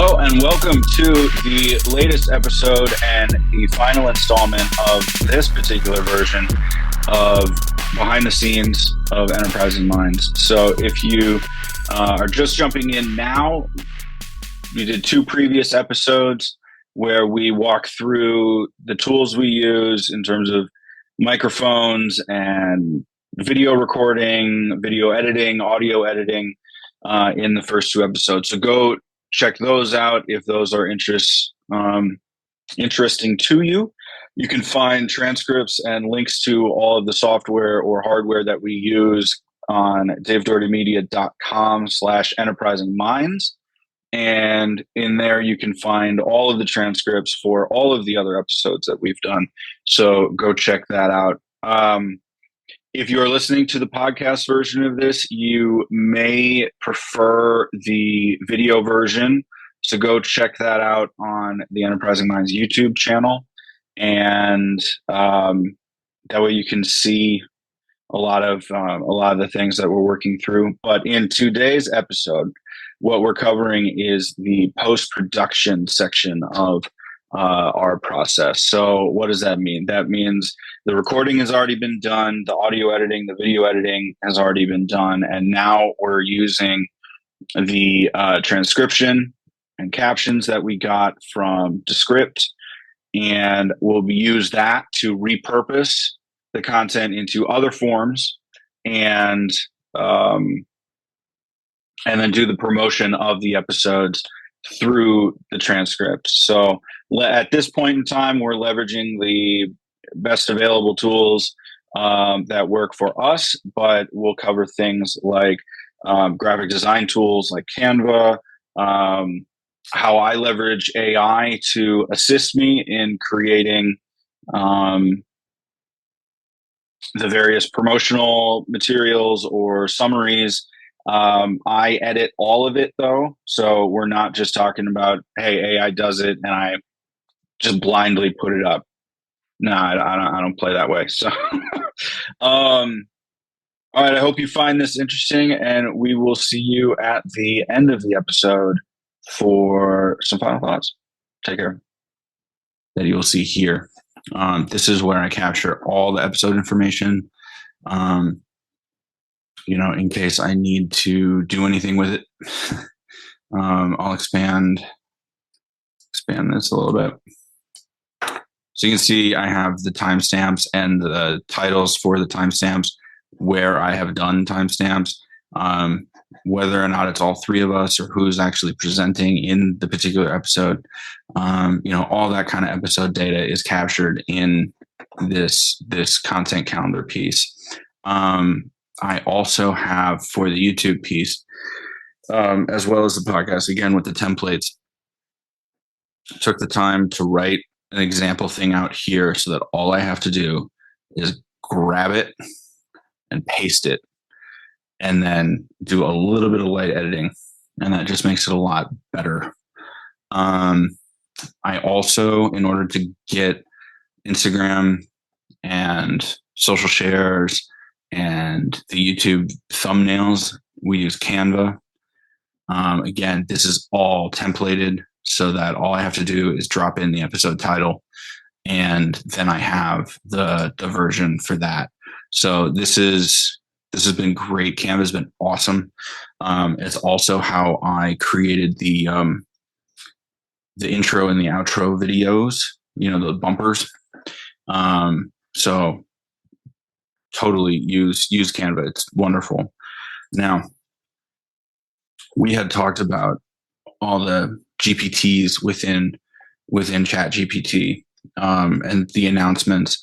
Hello and welcome to the latest episode and the final installment of this particular version of Behind the Scenes of Enterprising Minds. So if you are just jumping in now, we did two previous episodes where we walk through the tools we use in terms of microphones and video recording, video editing, audio editing in the first two episodes. So go check those out if those are interesting to you. You can find transcripts and links to all of the software or hardware that we use on davedohertymedia.com/enterprisingminds. And in there, you can find all of the transcripts for all of the other episodes that we've done. So go check that out. If you're listening to the podcast version of this, you may prefer the video version. So go check that out on the Enterprising Minds YouTube channel. And that way you can see a lot of the things that we're working through. But in today's episode, what we're covering is the post-production section of our process. So what does that mean? That means the recording has already been done, the audio editing, the video editing has already been done, and now we're using the transcription and captions that we got from Descript, and we'll use that to repurpose the content into other forms and then do the promotion of the episodes through the transcript. So at this point in time, we're leveraging the best available tools that work for us, but we'll cover things like graphic design tools like Canva, how I leverage AI to assist me in creating the various promotional materials or summaries. I edit all of it though. So we're not just talking about, hey, AI does it and I just blindly put it up. No, I don't play that way. So, all right. I hope you find this interesting, and we will see you at the end of the episode for some final thoughts. Take care. That you will see here. This is where I capture all the episode information. In case I need to do anything with it. I'll expand this a little bit. So you can see I have the timestamps and the titles for the timestamps where I have done timestamps, whether or not it's all three of us or who's actually presenting in the particular episode. All that kind of episode data is captured in this content calendar piece. I also have for the YouTube piece, as well as the podcast, again, with the templates, took the time to write an example thing out here so that all I have to do is grab it and paste it and then do a little bit of light editing. And that just makes it a lot better. I also, in order to get Instagram and social shares and the YouTube thumbnails, we use Canva. Again, this is all templated so that all I have to do is drop in the episode title, and then I have the version for that. So this has been great. Canva has been awesome. It's also how I created the intro and the outro videos, the bumpers. So totally use Canva. It's wonderful. Now, we had talked about all the GPTs within ChatGPT and the announcements.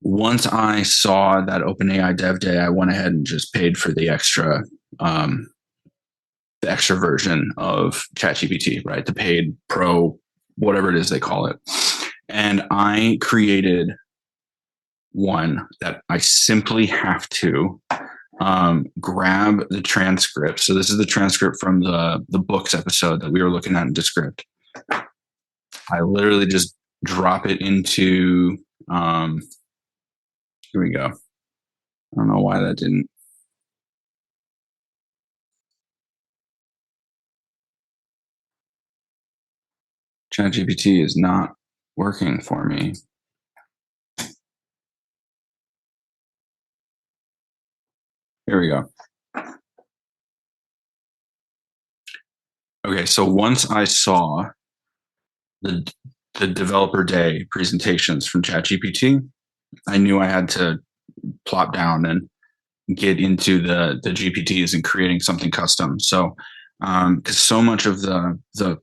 Once I saw that OpenAI Dev Day, I went ahead and just paid for the extra version of ChatGPT, right? The paid pro, whatever it is they call it. And I created one that I simply have to grab the transcript. So this is the transcript from the books episode that we were looking at in Descript. I literally just drop it into, here we go. I don't know why that didn't. ChatGPT is not working for me. Here we go. Okay, so once I saw the developer day presentations from ChatGPT, I knew I had to plop down and get into the GPTs and creating something custom. So, because so much of the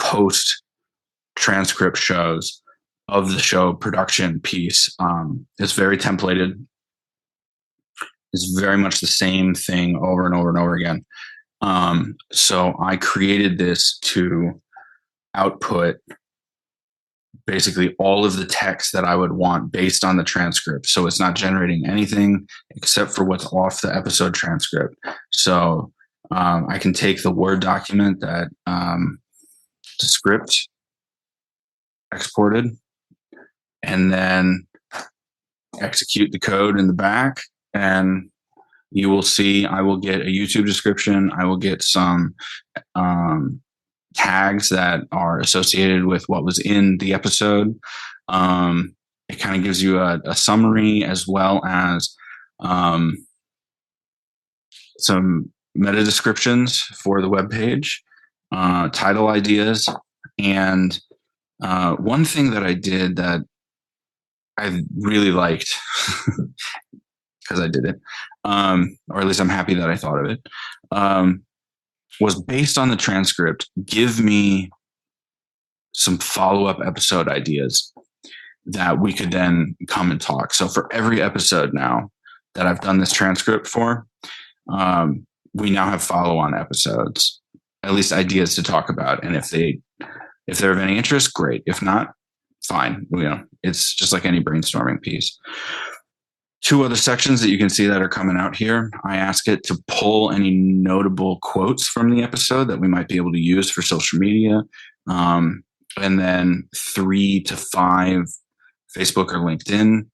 post transcript shows of the show production piece is very templated. It's very much the same thing over and over and over again. So I created this to output basically all of the text that I would want based on the transcript. So it's not generating anything except for what's off the episode transcript. So I can take the Word document that the script exported and then execute the code in the back, and you will see I will get a YouTube description. I will get some tags that are associated with what was in the episode. It kind of gives you a summary as well as some meta descriptions for the web page, title ideas, and one thing that I did that I really liked because I did it, or at least I'm happy that I thought of it, was based on the transcript, give me some follow-up episode ideas that we could then come and talk. So for every episode now that I've done this transcript for, we now have follow-on episodes, at least ideas to talk about. And if they're of any interest, great. If not, fine. It's just like any brainstorming piece. Two other sections that you can see that are coming out here. I ask it to pull any notable quotes from the episode that we might be able to use for social media. And then 3 to 5 Facebook or LinkedIn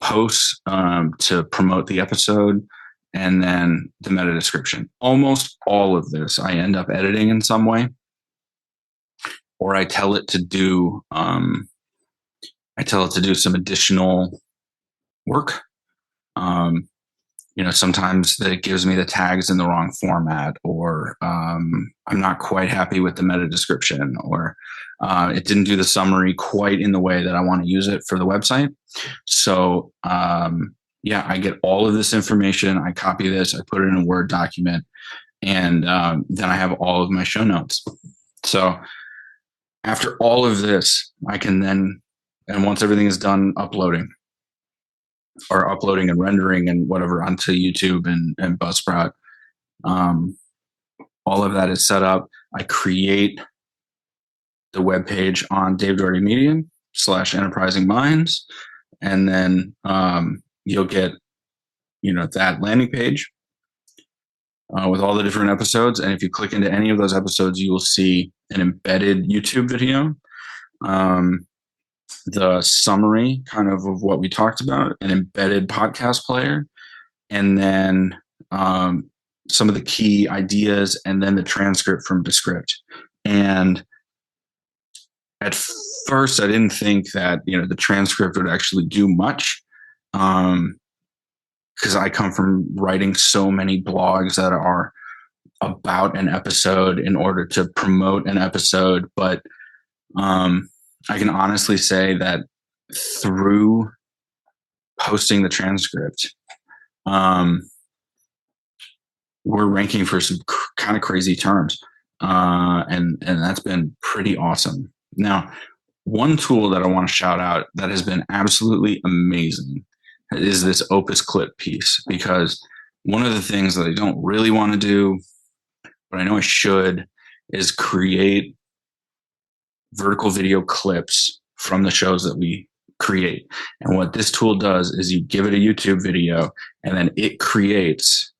posts to promote the episode. And then the meta description. Almost all of this I end up editing in some way, or I tell it to do some additional work. Sometimes it gives me the tags in the wrong format, or I'm not quite happy with the meta description, or it didn't do the summary quite in the way that I want to use it for the website. So I get all of this information. I copy this, I put it in a Word document, and then I have all of my show notes. So after all of this, I can then, and once everything is done uploading and rendering and whatever onto YouTube and Buzzsprout, all of that is set up. I create the web page on Dave Doherty Media /enterprisingminds, and then you'll get that landing page with all the different episodes. And if you click into any of those episodes, you will see an embedded YouTube video, the summary kind of what we talked about, an embedded podcast player, and then some of the key ideas, and then the transcript from Descript. And at first I didn't think that the transcript would actually do much, because I come from writing so many blogs that are about an episode in order to promote an episode. But I can honestly say that through posting the transcript, we're ranking for some kind of crazy terms. And that's been pretty awesome. Now, one tool that I want to shout out that has been absolutely amazing is this Opus Clip piece, because one of the things that I don't really want to do, but I know I should, is create vertical video clips from the shows that we create. And what this tool does is you give it a YouTube video, and then it creates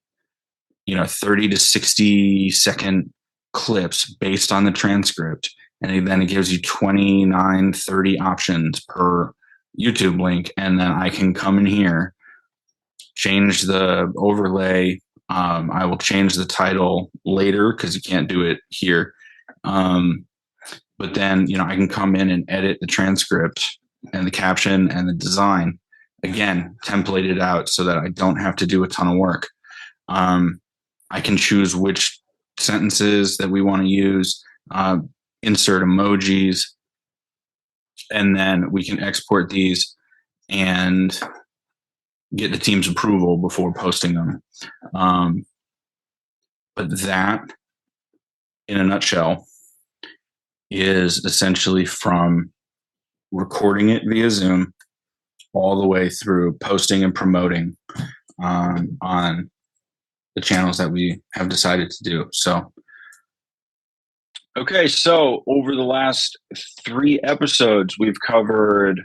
30 to 60 second clips based on the transcript. And then it gives you 29, 30 options per YouTube link. And then I can come in here, change the overlay. I will change the title later because you can't do it here. But but then, I can come in and edit the transcript and the caption and the design, again, templated out so that I don't have to do a ton of work. I can choose which sentences that we want to use, insert emojis, and then we can export these and get the team's approval before posting them. But that, in a nutshell, is essentially from recording it via Zoom all the way through posting and promoting on the channels that we have decided to do. So, okay, so over the last 3 episodes, we've covered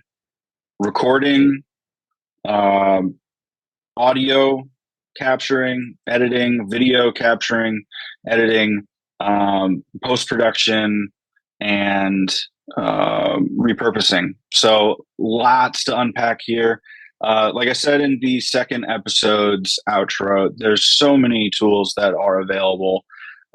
recording, audio capturing, editing, video capturing, editing, post-production, and repurposing. So lots to unpack here. Like I said in the second episode's outro, there's so many tools that are available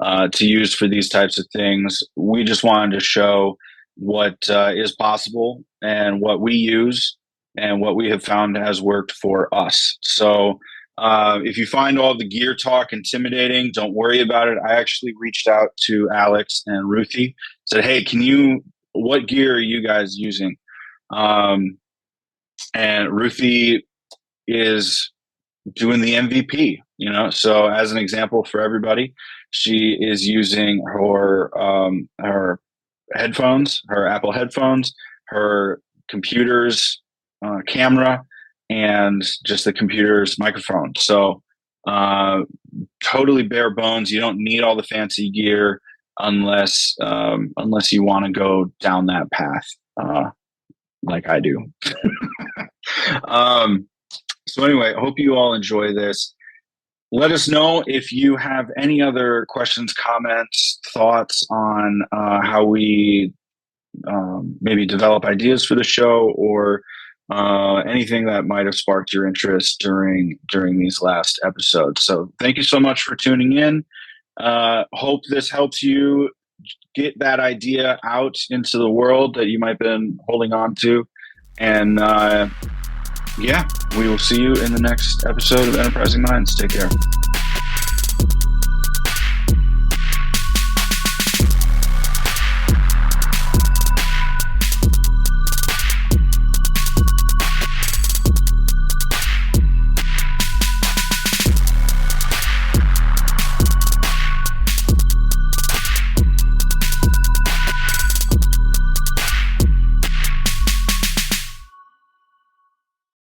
to use for these types of things. We just wanted to show what is possible and what we use and what we have found has worked for us. So if you find all the gear talk intimidating, don't worry about it. I actually reached out to Alex and Ruthi, said, hey, what gear are you guys using? And Ruthi is doing the MVP, so as an example for everybody, she is using her headphones, her Apple headphones, her computer's camera, and just the computer's microphone. So totally bare bones. You don't need all the fancy gear unless you want to go down that path, like I do. So anyway, I hope you all enjoy this. Let us know if you have any other questions, comments, thoughts on how we maybe develop ideas for the show, or anything that might have sparked your interest during these last episodes. So thank you so much for tuning in. Hope this helps you get that idea out into the world that you might have been holding on to. And we will see you in the next episode of Enterprising Minds. Take care.